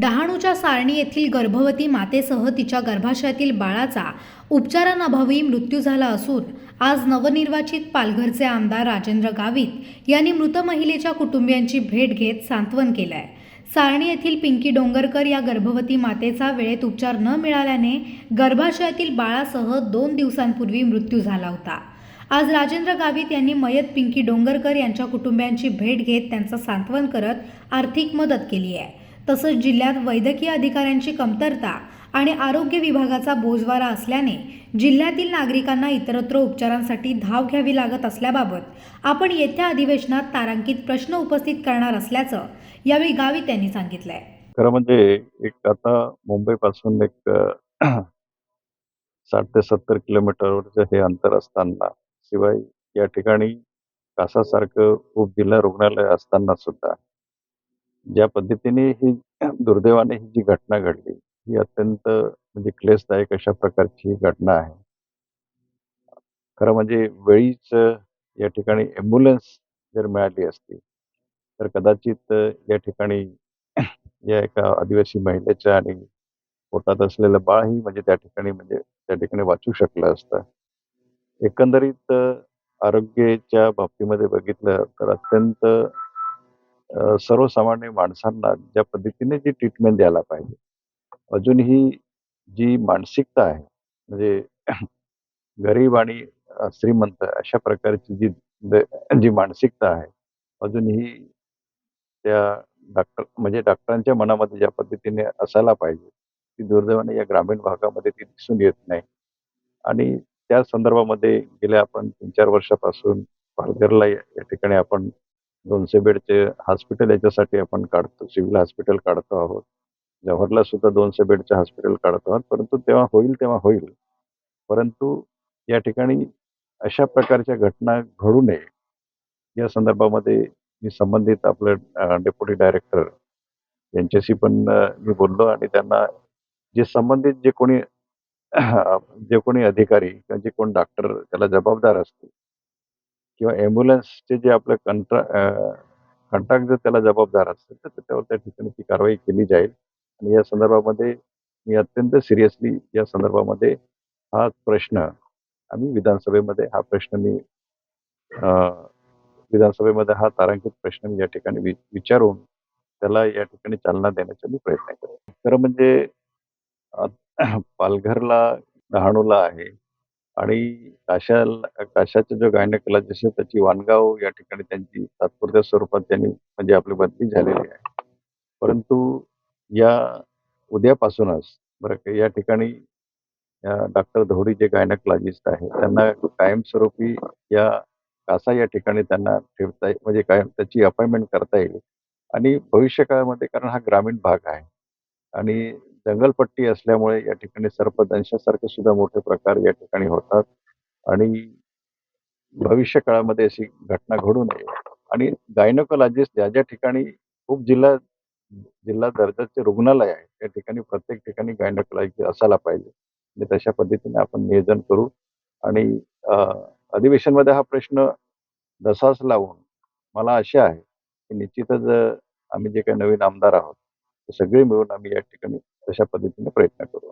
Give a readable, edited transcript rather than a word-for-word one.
डहाणूच्या सारणी येथील गर्भवती मातेसह तिच्या गर्भाशयातील बाळाचा उपचारांअभावी मृत्यू झाला असून आज नवनिर्वाचित पालघरचे आमदार राजेंद्र गावित यांनी मृत महिलेच्या कुटुंबियांची भेट घेत सांत्वन केलं आहे। सारणी येथील पिंकी डोंगरकर या गर्भवती मातेचा वेळेत उपचार न मिळाल्याने गर्भाशयातील बाळासह 2 दिवसांपूर्वी मृत्यू झाला होता। आज राजेंद्र गावित यांनी मयत पिंकी डोंगरकर यांच्या कुटुंबियांची भेट घेत त्यांचं सांत्वन करत आर्थिक मदत केली आहे। तसंच जिल्ह्यात वैद्यकीय अधिकाऱ्यांची कमतरता आणि आरोग्य विभागाचा बोजवारा असल्याने जिल्ह्यातील नागरिकांना इतरत्र उपचारांसाठी धाव घ्यावी लागत असल्याबाबत आपण येत्या अधिवेशनात तारांकित प्रश्न उपस्थित करणार असल्याचं यावेळी गावित यांनी सांगितलंय। खरं म्हणजे एक आता मुंबईपासून एक 60 ते 70 किलोमीटरवरचं हे अंतर असताना, शिवाय या ठिकाणी कासासारखं उपजिल्हा रुग्णालय असताना सुद्धा ज्या पद्धतीने ही दुर्दैवाने ही जी घटना घडली, ही अत्यंत म्हणजे क्लेशदायक अशा प्रकारची घटना आहे। खरं म्हणजे वेळीच या ठिकाणी ॲम्ब्युलन्स जर मिळाली असती, तर कदाचित या ठिकाणी या एका आदिवासी महिलेच्या आणि पोटात असलेलं बाळही म्हणजे त्या ठिकाणी वाचू शकलं असतं। एकंदरीत आरोग्याच्या बाबतीमध्ये बघितलं तर अत्यंत सर्वसामान्य माणसांना ज्या पद्धतीने जी ट्रीटमेंट द्यायला पाहिजे, अजूनही जी मानसिकता आहे म्हणजे गरीब आणि श्रीमंत अशा प्रकारची जी मानसिकता आहे, अजूनही त्या डॉक्टरांच्या मनामध्ये ज्या पद्धतीने असायला पाहिजे, ती दुर्दैवाने या ग्रामीण भागामध्ये ती दिसून येत नाही। आणि त्या संदर्भामध्ये गेल्या आपण 3-4 वर्षापासून पालघरला या ठिकाणी आपण 200 बेडचे हॉस्पिटल याच्यासाठी आपण काढतो, सिव्हिल हॉस्पिटल काढतो आहोत। जव्हरला सुद्धा 200 बेडचे हॉस्पिटल काढतो आहोत, परंतु तेव्हा होईल। परंतु या ठिकाणी अशा प्रकारच्या घटना घडू नये या संदर्भामध्ये मी संबंधित आपले डेप्युटी डायरेक्टर यांच्याशी पण मी बोललो आणि त्यांना जे संबंधित जे कोणी अधिकारी किंवा जे कोण डॉक्टर त्याला जबाबदार असतील किंवा ॲम्ब्युलन्सचे जे आपले कंट्रॅक्ट जर त्याला जबाबदार असेल, तर त्याच्यावर त्या ठिकाणी ती कारवाई केली जाईल। आणि या संदर्भामध्ये मी अत्यंत सिरियसली या संदर्भामध्ये हा प्रश्न आम्ही विधानसभेमध्ये हा तारांकित प्रश्न मी या ठिकाणी विचारून त्याला या ठिकाणी चालना देण्याचा मी प्रयत्न करेन। खरं म्हणजे अ, पालघरला, डहाणूला आहे आणि काशाचा जो गायनेकोलॉजिस्ट आहे त्याची वाणगाव या ठिकाणी त्यांची तात्पुरत्या स्वरूपात त्यांनी म्हणजे आपली बदली झालेली आहे। परंतु या उद्यापासूनच बरं का या ठिकाणी डॉक्टर धोडी जे गायनेकोलॉजिस्ट आहे त्यांना कायमस्वरूपी या कासा या ठिकाणी त्यांना ठेवता येईल, म्हणजे कायम त्याची अपॉइंटमेंट करता येईल। आणि भविष्य काळामध्ये कारण हा ग्रामीण भाग आहे आणि जंगलपट्टी असल्यामुळे या ठिकाणी सर्पदंशासारखे सुद्धा मोठे प्रकार या ठिकाणी होतात आणि भविष्य काळामध्ये अशी घटना घडू नये आणि गायनेकोलॉजिस्ट ज्या ठिकाणी जिल्हा जिल्हा दर्जाचे रुग्णालय आहे, त्या ठिकाणी प्रत्येक ठिकाणी गायनेकोलॉजिस्ट असायला पाहिजे। म्हणजे तशा पद्धतीने आपण नियोजन करू आणि अ, अधिवेशनमध्ये हा प्रश्न धसास लावून मला आशा आहे की निश्चितच आम्ही जे काही नवीन आमदार आहोत, ते सगळे मिळून आम्ही या ठिकाणी तशा पद्धतीने प्रयत्न करू।